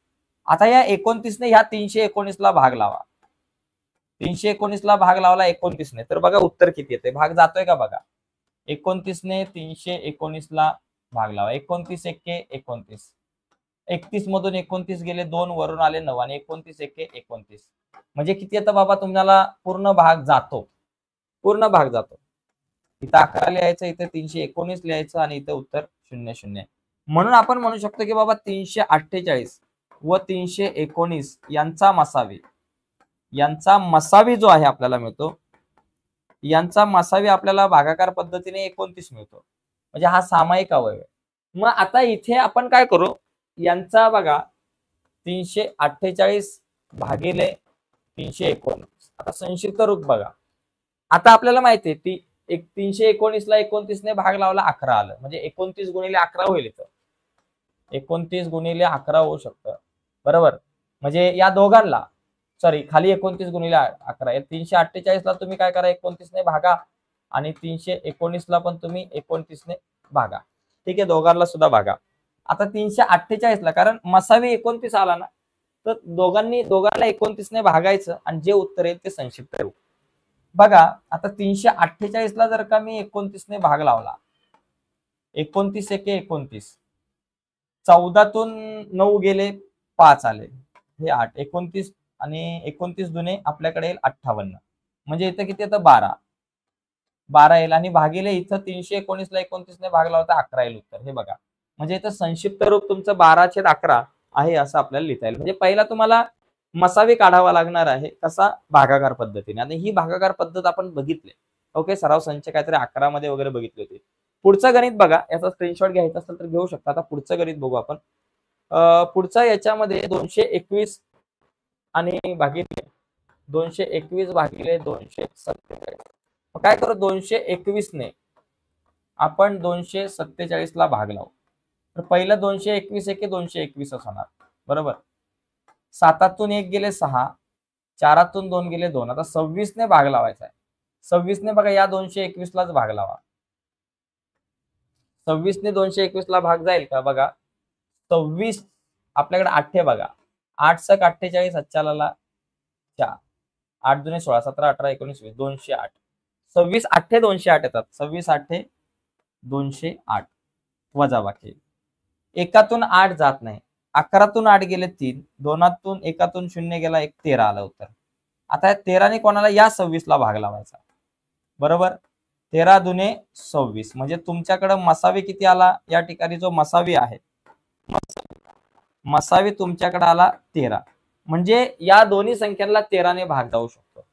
आता या 29 ने ह्या 319 ला भाग लावा. 319 ला भाग लावला 29 ने, तर बघा उत्तर किती येते. भाग जातोय का बघा. 29 ने 319 ला भाग लावा. 29 एक्के 29, 31 मधून 29 गेले 2, वरून आले 9 आणि 29 एक्के 29. म्हणजे किती येतं बाबा तुम्हाला. पूर्ण भाग जातो, पूर्ण भाग जातो. इथं 11 लिहायचं, इथे 319 लिहायचं आणि इथं उत्तर 00. म्हणून आपण म्हणू शकतो की बाबा 348 व 319 यांचा मसावी जो आहे आपल्याला मिळतो, यांचा मसावी आपल्याला भागाकार पद्धतीने 29 मिळतो. म्हणजे हा सामायिक अवयव आहे. मग आता इथे आपण काय करू, यांचा बघा 348 भागिले 319. आता संक्षिप्त रूप बघा. आता आपल्याला माहिती आहे ती 319 ला 29 ने भाग लावला 11 आलं, म्हणजे 29 गुणिले 11 होईल. इथं 29 गुणिले 11 होऊ शकतं, बरोबर. म्हणजे या दोघांना सॉरी खाली 29 गुणिले 11, 348 ला तुम्ही काय करा 29 ने भागा आणि 319 ला पण तुम्ही 29 ने भागा. ठीक आहे, दोघांना सुद्धा भागा. आता 348 ला कारण मसावी 29 आला ना, तर दोघांना 29 ने भागायचं आणि जे उत्तर येईल ते संक्षिप्त रूप. बघा आता 348 ला जर का मी 29 ने भाग लावला, 29 एके 29, 14तून 9 गेले 5 आले, हे 8, 29 आणि 29 दुने आपल्याकडे येईल 58. म्हणजे इथं किती येतं 12 येईल आणि भागिले इथं 319 ला 29 ने भाग लावता 11 येईल उत्तर. हे बघा, म्हणजे इथं संक्षिप्त रूप तुमचं 12/11 आहे असं आपल्याला लिहिता येईल. म्हणजे पहिला तुम्हाला मसावी काढावा लागणार आहे, कसा, भागाकार पद्धतीने. आणि ही भागाकार पद्धत आपण बघितली, ओके, सराव संच काहीतरी 11 मध्ये वगैरे बघितली होती. पुढचं गणित बघा, याचा स्क्रीनशॉट घ्यायचा असेल तर घेऊ शकता. आता पुढचं गणित बघू आपण. पुढचा याच्यामध्ये 221 आणि भागिले 221 भागिले 247. काय करू, 221 ने आपण 247 ला भाग लावू. तर पहिलं 221 एके 221 होणार, बरोबर. 7तून 1 गेले 6, 4तून 2 गेले 2. आता 26 ने भाग लावायचा आहे. 26 ने बघा या 221 लाच भाग लावा. 26 ने 221 ला भाग जाईल का बघा. 26 आपल्याकडे 8 आहे बघा, 8 सक 48, 4 8 दुने 16, 17, 18, 19, 20, 208. 26 8 208 येतात. 26 8 208 वजा बाकी. एकातून 8 जात नाही, 11तून 8 गेले 3, 2तून 1तून 0 गेला 1, 13 आलं उत्तर. आता 13 ने कोणाला या 26 ला भाग लावायचा, बरोबर. 13 दुने 26, म्हणजे तुमच्याकडे मसावी किती आला या ठिकाणी. जो मसावी आहे, मसावी तुमच्याकडे आला 13. म्हणजे या दोन्ही संख्यांना 13 ने भाग जाऊ शकतो.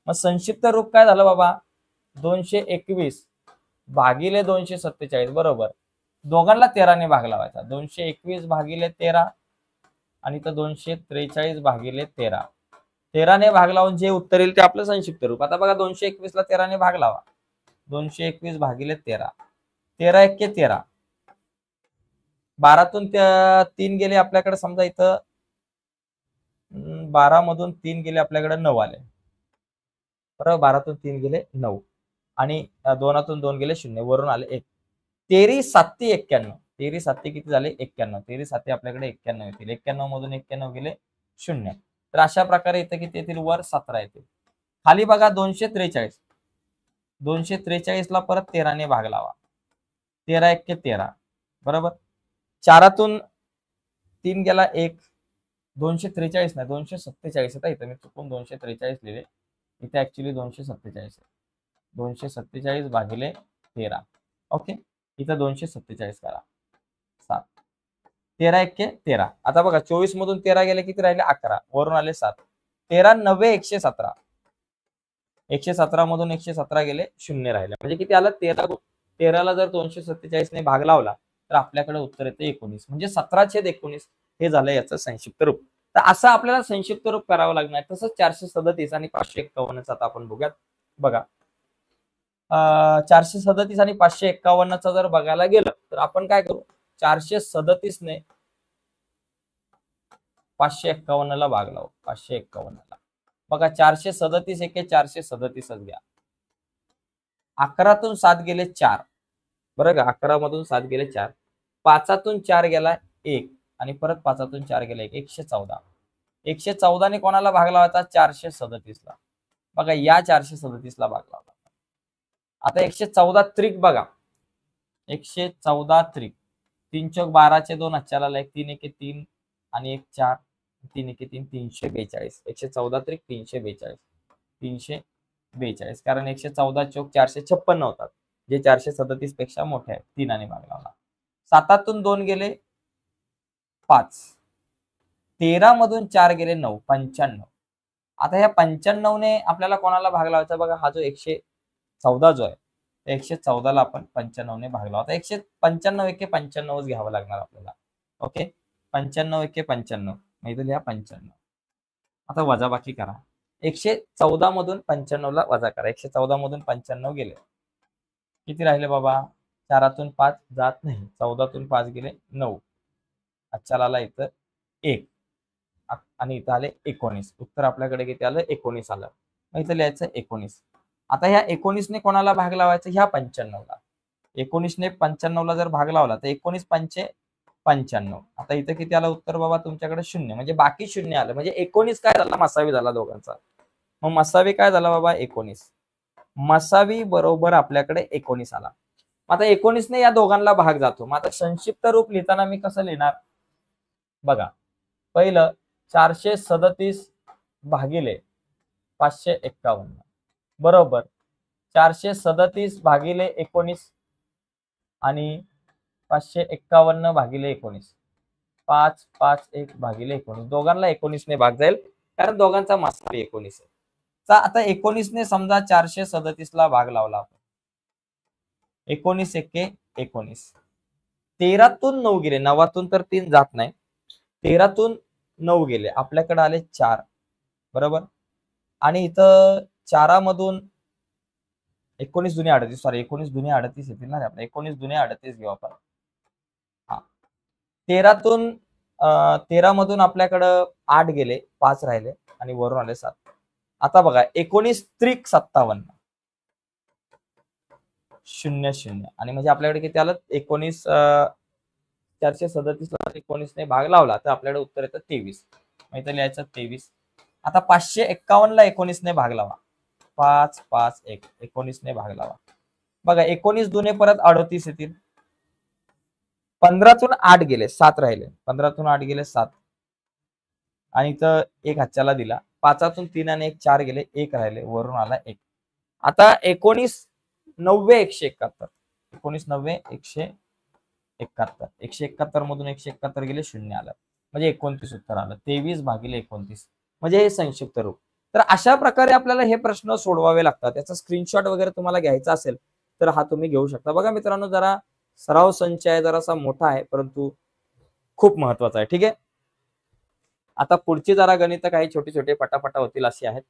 मग संक्षिप्त रूप काय झालं बाबा, 221 भागिले 247, बरोबर. दोघांना 13 ने भाग लावायचा. 221 भागिले 13 आणि तर 243 भागिले 13. 13 ने भाग लावून जे उत्तर येईल ते आपलं संक्षिप्त रूप. आता बघा 221 ला 13 ने भाग लावा. 221 भागिले 13, 13 एक्के 13, 12तून 3 गेले आपल्याकडे, समजा इथं 12 मधून 3 गेले आपल्याकडे 9 आले, बरोबर. 12तून 3 गेले 9 आणि 2तून 2 गेले 0, वरून आले 1. 13 7 91, 13 7 किती झाले 91, 13 7 आपल्याकडे 91 येतील. 91 मधून 91 गेले 0. तर अशा प्रकारे इथं किती येतील, वर 17 येतील. खाली बघा 243, 243 ला परत 13 ने भाग लावा. 13 एक्के 13, बरोबर. 4तून 3 गेला 1, 243 नाही 247 येतं. इथं मी चुकून 243 लिहिले, इथे ऍक्च्युली 247 आहे. 247 भागिले 13, ओके. इथं 247 करा, 7, 13 एक्के 13. आता बघा 24 मधून 13 गेले किती राहिले 11, वरून आले 7. 13 9 117, 117 मधून 117 गेले 0 राहिले. म्हणजे किती आलं 13 ला जर 247 ने भाग लावला तर आपल्याकडे उत्तर येते 19. म्हणजे 17/19 हे झालं याचं संक्षिप्त रूप. तर असं आपल्याला संक्षिप्त रूप करावं लागणार. तसंच 437 आणि 551 आता आपण बघूयात. बघा 437 आणि 551 जर बघायला गेलं तर आपण काय करू, 437 ने 551 ला भाग लावू. 551 ला बघा 437 एके 437च घ्या. 11तून 7 गेले 4, बरं का, 11 मधून 7 गेले 4, 5तून 4 गेला 1 आणि परत 5तून 4 गेला 1, 114. 114 ने कोणाला भाग लावायचा? 437ला. बघा या 437ला भाग लावला. आता 114 त्रिक बघा, 114 त्रिक, 3 चौक 12 चे 2 हातच्याला आला, 3 एके 3 आणि 1 4, 3 एके 3, 342. 114 त्रिक 342, 342, कारण 114 चौक 456 होतात, जे 437 पेक्षा मोठे आहेत. 3 ने भाग लावला. 7तून 2 गेले 5, 13 मधून 4 गेले 9, 95. आता ह्या 95 ने आपल्याला कोणाला भाग लावायचा? बघा हा जो 114 जो आहे, 114 ला आपण 95 ने भाग लावता. 195 एके 95च घ्यावं लागणार आपल्याला. ओके, 95 एके 95, इथे लिहा 95. आता वजाबाकी करा. 114 मधून 95 ला वजा करा. 114 मधून 95 गेले, किती राहिले बाबा? 4तून 5 जात नाही, 14तून 5 गेले 9, अच्छा आला इथं 1 आणि इथं आले 19. उत्तर आपल्याकडे किती आलं? 19 आलं. मग इथं लिहायचं 19. आता ह्या 19 ने कोणाला भाग लावायचा? ह्या 95 ला. 19 ने 95 ला जर भाग लावला तर 19 पंचे 95. आता इथं किती आलं उत्तर बाबा तुमच्याकडे? 0, म्हणजे बाकी 0 आलं, म्हणजे 19 काय झाला? मसावी झाला दोघांचा. मग मसावी काय झाला बाबा? 19. मसावी बरोबर आपल्याकडे 19 आला. आता 19 ने या दोघांना भाग जातो. मग आता संक्षिप्त रूप लिहिताना मी कसं लिहिणार? बघा, पहिलं 437 भागिले 551 बरोबर 437 भागिले 19 आणि 551 भागिले 19, 5 5 1 भागिले 19. दोघांना 19 ने भाग जाईल, कारण दोघांचा मासावी 19 आहे. आता 19 ने समजा 437 ला भाग लावला आपण, 19 एके 19. 13तून 9 गेले, 9तून तर 3 जात नाही, 13तून 9 गेले, आपल्याकडे आले 4, बरोबर. आणि इथं 4 मधून 19 दुने 38, सॉरी 19 दुने 38 येतील ना आपल्या, 19 दुने 38 घेऊ आपण. हा, 13 मधून आपल्याकडं 8 गेले, 5 राहिले आणि वरून आले 7. आता बघा 19 त्रिक 57, 0 0, आणि म्हणजे आपल्याकडे किती आलं? 19 437 ला 19 ने भाग लावला तर आपल्याकडे उत्तर येतं 23. मग इथं लिहायचं 23. आता 551 ला 19 ने भाग लावा, 5 5 1, 19 ने भाग लावा. बघा 19 दुने परत 38 येतील, 15तून 8 गेले, 7 राहिले, 15तून 8 गेले 7 आणि इथं 1 हातच्याला दिला, 5तून 3 आणि 1 4 गेले, 1 राहिले, वरून आला 1. आता 19 90 171, 19 90 171, 171 मधून 171 गेले, 0 आलं, म्हणजे 29 उत्तर आलं. 23 भागिले 29 म्हणजे हे संक्षिप्त रूप. तर अशा प्रकारे आपल्याला हे प्रश्न सोडवावे लागतात. त्याचा स्क्रीनशॉट वगैरे तुम्हाला घ्यायचा असेल तर हा तुम्ही घेऊ शकता. बघा मित्रांनो, जरा सराव संच आहे, जरासा मोठा आहे, परंतु खूप महत्वाचा आहे. ठीक आहे, आता पुढची जरा गणित काही छोटी छोटी पटापटा होतील अशी आहेत.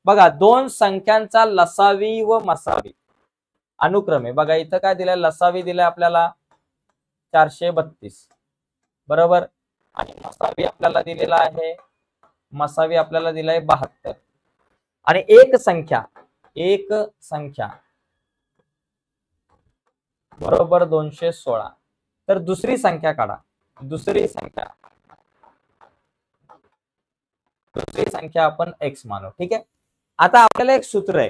बघा, दोन संख्यांचा लसावी व मसावी अनुक्रमे, बघा इथं काय दिलंय? लसावी दिलाय आपल्याला 432, बरोबर, आणि मसावी आपल्याला दिलेला आहे, मसावी आपल्याला दिलाय 72, आणि एक संख्या बरोबर 216. तर दुसरी संख्या काढा, दुसरी संख्या आपण x मानू. ठीक आहे, आता आपल्याला एक सूत्र आहे,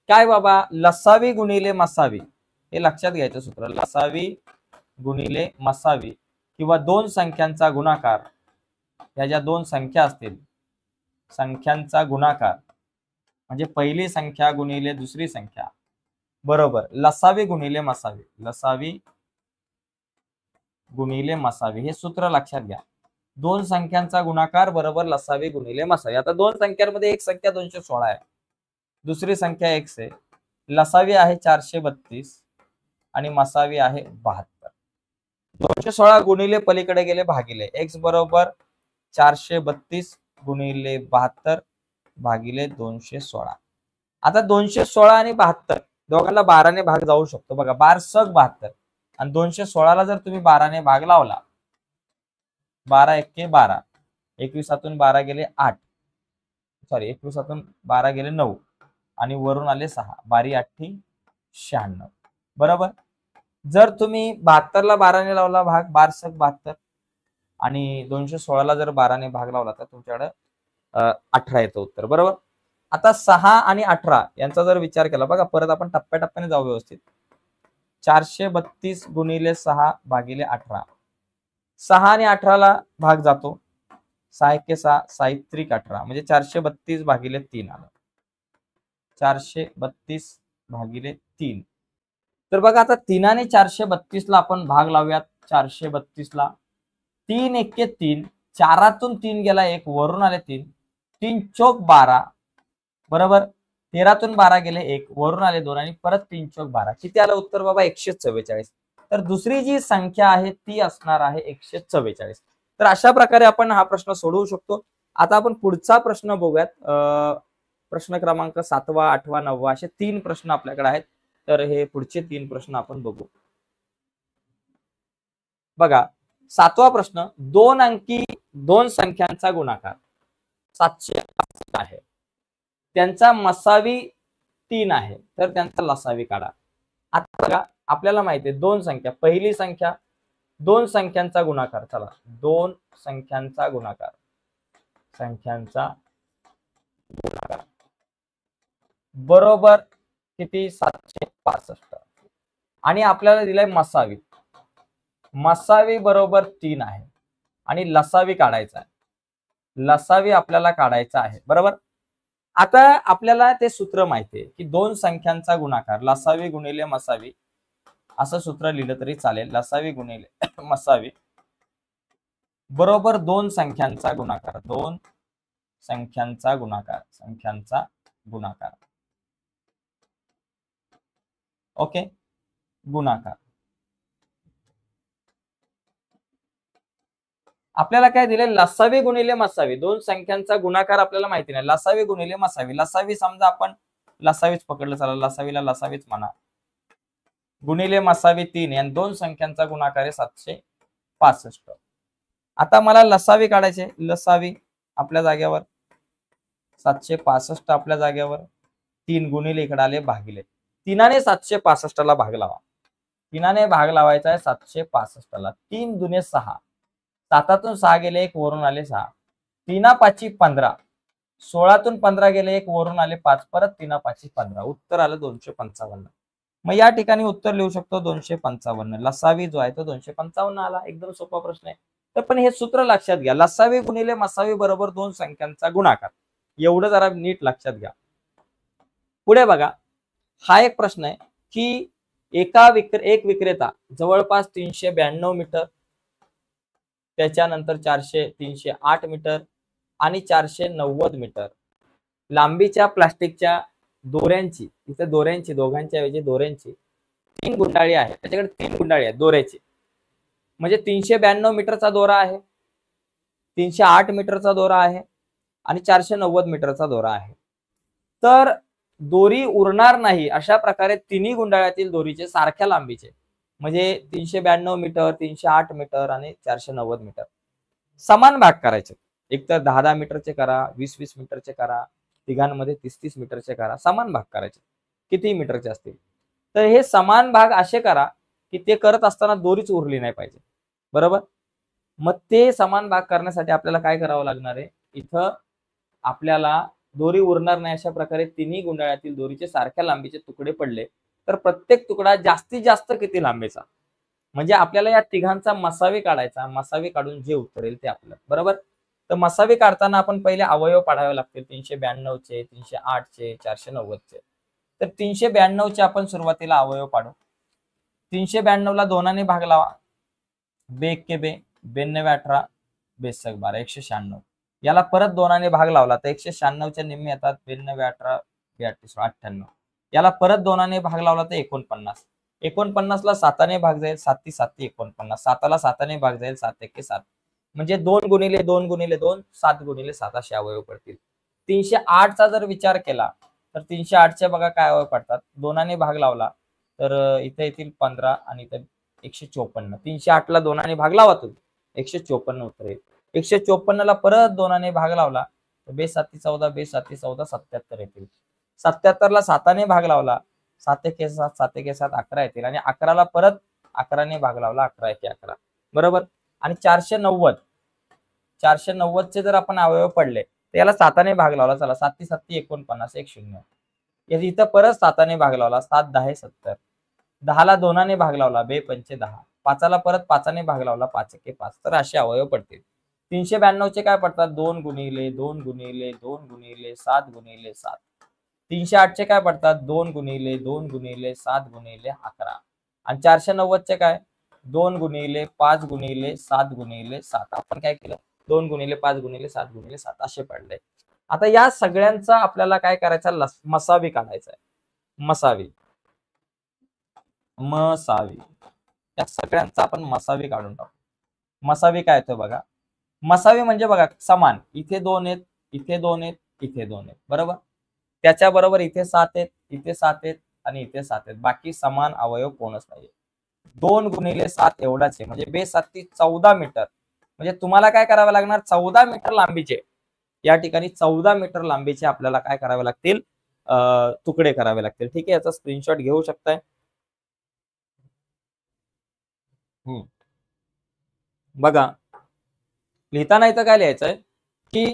काय बाबा? लसावी गुणिले मसावी, हे लक्षात घ्यायचं सूत्र. लसावी गुणिले मसावी किंवा दोन संख्यांचा गुणाकार, या ज्या दोन संख्या असतील, संख्यांचा गुणाकार म्हणजे पहिली संख्या गुणिले दुसरी संख्या बरोबर लसावी गुणिले मसावी, लसावी गुणिले मसावी, हे सूत्र लक्षात घ्या. दोन संख्यांचा गुणाकार बरोबर लसावी गुणिले मसावी. आता दोन संख्यांमध्ये एक संख्या 216 आहे, दुसरी संख्या x आहे, लसावी आहे 432 आणि मसावी आहे 72. 216 गुणिले पलीकडे गेले भागिले, x बरोबर 432 गुणिले 72 भागिले 216. आता 216 आणि 72 दोघांना 12 ने भाग जाऊ शकतो. बघा 12 सग 72 आणि 216 ला जर तुम्ही 12 ने भाग लावला, 12 एक्के 12, 21तून 12 गेले 8, सॉरी 21तून 12 गेले 9 आणि वरून आले 6, 12 8 96. बरोबर. जर तुम्ही 72ला 12ने लावला भाग, 12×72 आणि 216ला जर 12ने भाग लावला तर तुमच्याकडे 18 येतं उत्तर. बरोबर. आता 6 आणि 18 यांचा जर विचार केला, बघा परत आपण टप्प्याटप्प्याने जाऊ व्यवस्थित. 432 गुणिले 6 भागिले 18. 6 आणि 18ला भाग जातो. 6 एके 6, 6 त्रिक 18 म्हणजे 432 भागिले 3 आलं. 432 भागिले 3. तर बघा आता 3 आणि 432ला आपण भाग लावूयात. 432ला 3 एके 3, 4तून 3 गेला 1, वरून आले 3, 3 चौक 12. बरोबर. 13तून 12 गेले 1, वरून आले 2 आणि परत 3 चौक 12. किती आलं उत्तर बाबा? 144. तर दुसरी जी संख्या आहे ती असणार आहे 144. तर अशा प्रकारे आपण हा प्रश्न सोडवू शकतो. आता आपण पुढचा प्रश्न बघूयात. प्रश्न क्रमांक 7वा, 8वा, 9वा असे 3 प्रश्न आपल्याकडे आहेत. तर हे पुढचे 3 प्रश्न आपण बघू. बघा 7वा प्रश्न, 2 अंकी 2 संख्यांचा गुणाकार 765 आहे. त्यांचा मसावी 3 आहे, तर त्यांचा लसावी काढा. आता बघा आपल्याला माहिती आहे 2 संख्या, पहिली संख्या 2 संख्यांचा गुणाकार. चला 2 संख्यांचा गुणाकार, बरोबर किती? 765. आणि आपल्याला दिलाय मसावी. मसावी बरोबर 3 आहे आणि लसावी काढायचा आहे. लसावी आपल्याला काढायचा आहे. बरोबर. आता आपल्याला ते सूत्र माहिती आहे की 2 संख्यांचा गुणाकार लसावी गुणिले मसावी असं सूत्र लिहिलं तरी चालेल. लसावी गुणिले मसावी बरोबर 2 संख्यांचा गुणाकार. 2 संख्यांचा गुणाकार. ओके. गुणाकार. आपल्याला काय दिले? लसावी गुणिले मसावी. 2 संख्यांचा गुणाकार आपल्याला माहिती नाही. लसावी गुणिले मसावी. लसावी समजा आपण लसावीच पकडलं, चला लसावीला लसावीच म्हणा. गुणिले मसावी 3 आणि 2 संख्यांचा गुणाकार आहे 765. आता मला लसावी काढायचे. लसावी आपल्या जागेवर 765 आपल्या जागेवर 3 गुणिले इकडे आले भागिले. 3ने 765ला भाग लावा. 3ने भाग लावायचा आहे 765ला. 3 दुने 6, 7तून 6 गेले 1, वरून आले 6, 3 5 15, 16तून 15 गेले 1, वरून आले 5, परत 3 5 15. उत्तर आलं 255. मग या ठिकाणी उत्तर लिहू शकतो 255. लसावी जो आहे तो 255 आला. एकदम सोपा प्रश्न आहे. तर पण हे सूत्र लक्षात घ्या. लसावी गुणिले मसावी बरोबर 2 संख्यांचा गुणाकार. एवढं जरा नीट लक्षात घ्या. पुढे बघा, हा एक प्रश्न आहे की एक विक्रेता जवळपास 392 मीटर, त्याच्यानंतर 308 मीटर आणि 490 मीटर लांबीच्या प्लास्टिकच्या दोऱ्यांची, इथे दोऱ्यांची दोघांच्या ऐवजी दोऱ्यांची 3 गुंडाळी आहे. त्याच्याकडे 3 गुंडाळी आहेत दोऱ्याची. म्हणजे 392 मीटरचा दोरा आहे, 308 मीटरचा दोरा आहे आणि 490 मीटरचा दोरा आहे. तर दोरी उरणार नाही अशा प्रकारे तिन्ही गुंडाळ्यातील दोरीचे सारख्या लांबीचे म्हणजे 392 मीटर, 308 मीटर आणि 490 मीटर समान भाग करायचे. एक तर 10-10 मीटरचे करा, 20-20 मीटरचे करा, तिघांमध्ये 30-30 मीटरचे करा, समान भाग करायचे. किती मीटरचे असतील तर हे समान भाग असे करा की ते करत असताना दोरीच उरली नाही पाहिजे. बरोबर. मग ते समान भाग करण्यासाठी आपल्याला काय करावं लागणार आहे? इथं आपल्याला दोरी उरणार नाही अशा प्रकारे तिन्ही गुंडाळ्यातील दोरीचे सारख्या लांबीचे तुकडे पडले तर प्रत्येक तुकडा जास्तीत जास्त किती लांबीचा, म्हणजे आपल्याला या तिघांचा मसावी काढायचा. मसावी काढून जे उत्तर येईल ते आपलं. बरोबर. तर मसावी काढताना आपण पहिले अवयव पाडावे लागतील. 392 चे, 308 चे, 490 चे. तर 392 चे आपण सुरुवातीला अवयव पाडू. 392 ला 2 ने भाग लावा. 2 एक्के 2, 92 18, 2 12, 196. याला परत 2 ने भाग लावला तर 196 च्या निम्मे येतात. 92 18, 42 98. याला परत 2 ने भाग लावला तर 49. 49 ला 7 ने भाग जाईल, 7 7 49. 7 ला 7 ने भाग जाईल, 7 1 7. म्हणजे 2 गुणिले 2 गुणिले 2, 7 गुणिले 7 असे अवयव पडतील. 308 चा जर विचार केला तर 308 चे बघा काय अवयव पडतात. 2 ने भाग लावला तर इथे येतील 15 आणि इथे 154. 308 ला 2 ने भाग लावा तुम्ही, 154 उत्तर येईल. 154 ला परत 2 ने भाग लावला तर 2 7 14, 2 7 14 77 येतील. 77 ला 7 ने भाग लावला 7 एके 7, 7 एके 7 11 येतील आणि 11ला परत 11ने भाग लावला, 11 एके 11, बरोबर. आणि 490 चे जर आपण अवयव पडले तर याला 7ने भाग लावला, चला 7 7 49, 1 0. इथं परत 7ने भाग लावला, 7 10 70. 10ला 2ने भाग लावला, 2 पंचे 10. 5ला परत 5ने भाग लावला, 5 एके 5. तर असे अवयव पडतील. 392 चे काय पडतात, 2 गुणिले 2 गुणिले 2 गुणिले 7 गुणिले 7. 308 चे काय पडतात, 2 गुणिले 2 गुणिले 7 गुणिले 11. आणि 490 चे काय, 2 गुणिले 5 गुणिले 7 गुणिले 7. आपण काय केलं, 2 गुणिले 5 गुणिले 7 गुणिले 7 असे पडले. आता या सगळ्यांचा आपल्याला काय करायचं, मसावी काढायचा आहे. मसावी या सगळ्यांचा आपण मसावी काढून टाकू. मसावी काय येतो बघा, मसावी म्हणजे बघा समान, इथे 2 आहेत, इथे 2 आहेत, इथे 2 आहेत, बरोबर. त्याच्याबरोबर इथे 7 आहेत, इथे 7 आहेत आणि इथे 7 आहेत. बाकी समान अवयव कोणच नाहीये. 2 गुणिले 7 एवढाच आहे, म्हणजे 2 7 14 मीटर. म्हणजे तुम्हाला काय करावं लागणार, 14 मीटर लांबीचे, या ठिकाणी 14 मीटर लांबीचे आपल्याला काय करावे लागतील, तुकडे करावे लागतील. ठीक आहे, याचा स्क्रीनशॉट घेऊ शकताय. बघा लिहिताना इथं काय लिहायचंय की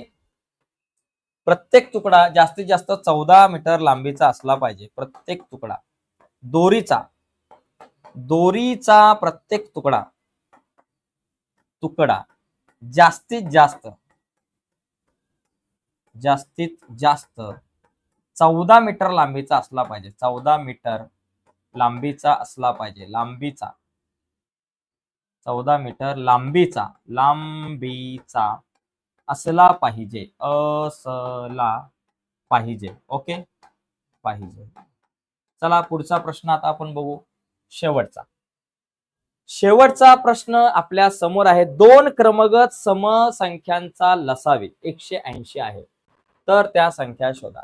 प्रत्येक तुकडा जास्तीत जास्त 14 मीटर लांबीचा असला पाहिजे. प्रत्येक तुकडा दोरीचा प्रत्येक तुकडा जास्तीत जास्त 14 मीटर लांबीचा असला पाहिजे. 14 मीटर लांबीचा असला पाहिजे. 14 मीटर लांबीचा असला पाहिजे. ओके, पाहिजे. चला पुढचा प्रश्न आता आपण बघू. शेवटचा प्रश्न आपल्या समोर आहे. 2 क्रमगत समसंख्यांचा लसावी 180 आहे, तर त्या संख्या शोधा.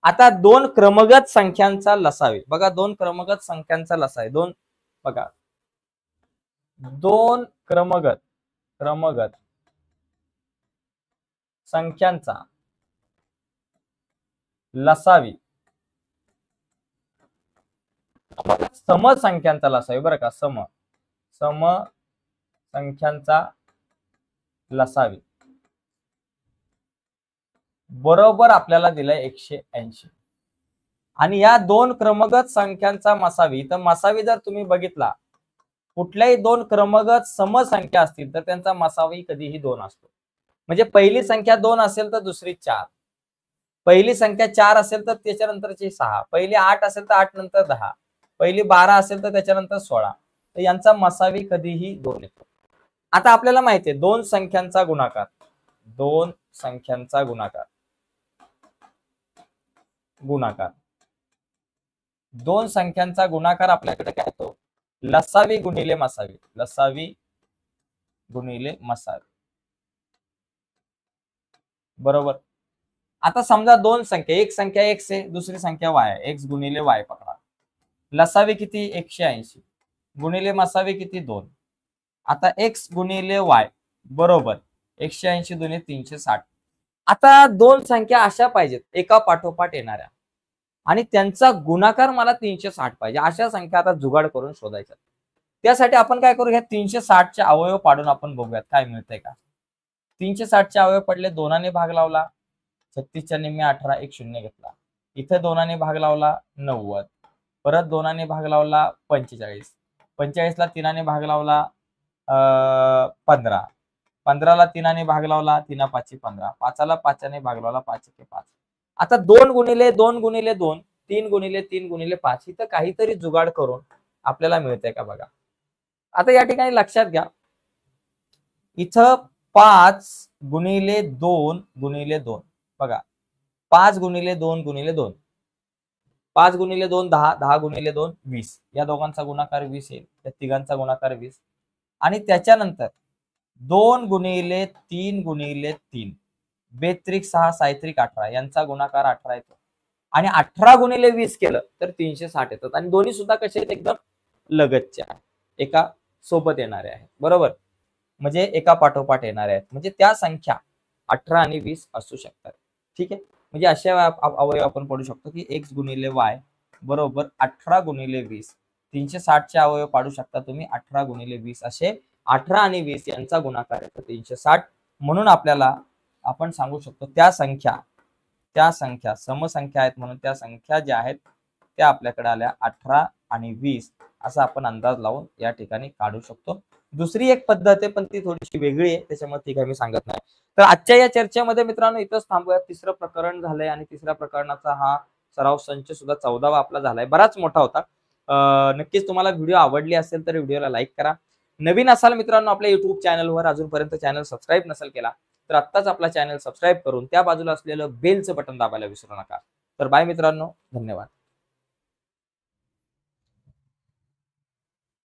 आता 2 क्रमगत संख्यांचा लसावी, बघा 2 क्रमगत संख्यांचा लसावी, 2 बघा 2 क्रमगत संख्यांचा लसावी, समसंख्यांचा लसावी, बरं का, समसंख्यांचा लसावी बरोबर आपल्याला दिलाय 180. आणि या 2 क्रमगत संख्यांचा मसावी, तर मसावी जर तुम्ही बघितला, कुठल्याही 2 क्रमगत समसंख्या असतील तर त्यांचा मसावी कधीही 2 असतो. म्हणजे पहिली संख्या 2 असेल तर दुसरी 4, पहिली संख्या 4 असेल तर त्याच्यानंतरची 6, पहिली 8 असेल तर 8 नंतर 10, पहिली 12 असेल तर त्याच्यानंतर 16. तर यांचा मसावी कधीही 2 येतो. आता आपल्याला माहिती आहे 2 संख्यांचा गुणाकार, 2 संख्यांचा गुणाकार 2 संख्यांचा गुणाकार आपल्याकडे काय येतो, लसावी गुणिले मसावी, बरोबर. आता समजा 2 संख्या, एक संख्या x आहे, दुसरी संख्या y आहे, x गुणिले y पकडा. लसावी किती, 180 गुणिले मसावी किती, 2. आता x गुणिले y बरोबर 180 दुने 360. आता 2 संख्या अशा पाहिजेत एका पाठोपाठ येणाऱ्या आणि त्यांचा गुणाकार मला 360 पाहिजे. अशा संख्या आता जुगाड करून शोधायच्या. त्यासाठी आपण काय करू, ह्या 360 चे अवयव पाडून आपण बघूयात काय मिळतंय का. 360 चे अवयव पडले, 2ने भाग लावला, 36 च्या निम्मे 18, 1 0 घेतला. इथे 2ने भाग लावला 90, परत 2ने भाग लावला 45, 45ला 3ने भाग लावला 15, 15ला 3ने भाग लावला, 3 5 15, 5ला 5ने भाग लावला, 5 1 5. आता 2 गुणिले 2 गुणिले 2, 3 गुणिले 3 गुणिले 5, इथं काहीतरी जुगाड करून आपल्याला मिळतंय का बघा. आता या ठिकाणी लक्षात घ्या, इथं 5 गुणिले 2 गुणिले 2, बघा 5 गुणिले 2 गुणिले 2, 5 गुणिले 2 10, 10 गुणिले 2 20, या दोघांचा गुणाकार 20 येईल, त्या तिघांचा गुणाकार 20. आणि त्याच्यानंतर 2 गुणिले 3 गुणिले 3, 2 6 6 18, यांचा गुणाकार 18 येतो. आणि 18 गुणिले 20 केलं तर 360 येतात. आणि दोन्ही सुद्धा कसे आहेत, एकदम लगतचे आहेत, एका सोबत येणारे आहेत, बरोबर. म्हणजे एका पाठोपाठ येणारे आहेत, म्हणजे त्या संख्या 18 आणि 20 असू शकतात. ठीक आहे, म्हणजे अशा अवयव आपण पडू शकतो की x गुणिले y बरोबर 18 गुणिले 20. 360 चे अवयव पाडू शकता तुम्ही. 18 गुणिले 20 असे 18 आणि 20 यांचा गुणाकार येतो 360. म्हणून आपल्याला आपण सांगू शकतो त्या संख्या समसंख्या आहेत, म्हणून त्या संख्या ज्या आहेत त्या आपल्याकडे आल्या 18 आणि 20 असा आपण अंदाज लावून या ठिकाणी काढू शकतो. दुसरी एक पद्धत आहे, पण ती थोडीशी वेगळी आहे, त्याच्यामुळे ती काही मी सांगत नाही. तर आजच्या या चर्चेमध्ये मित्रांनो इथंच थांबूया. तिसरं प्रकरण झालंय आणि तिसऱ्या प्रकरणाचा हा सराव संच सुद्धा 14वा आपला झालाय. बराच मोठा होता. नक्कीच तुम्हाला व्हिडिओ आवडली असेल तर व्हिडिओला लाईक करा. नवीन असाल मित्रांनो आपल्या युट्यूब चॅनलवर, अजूनपर्यंत चॅनल सबस्क्राईब नसेल केला तर आत्ताच आपला चॅनल सबस्क्राईब करून त्या बाजूला असलेलं बेलचं बटन दाबायला विसरू नका. तर बाय मित्रांनो, धन्यवाद.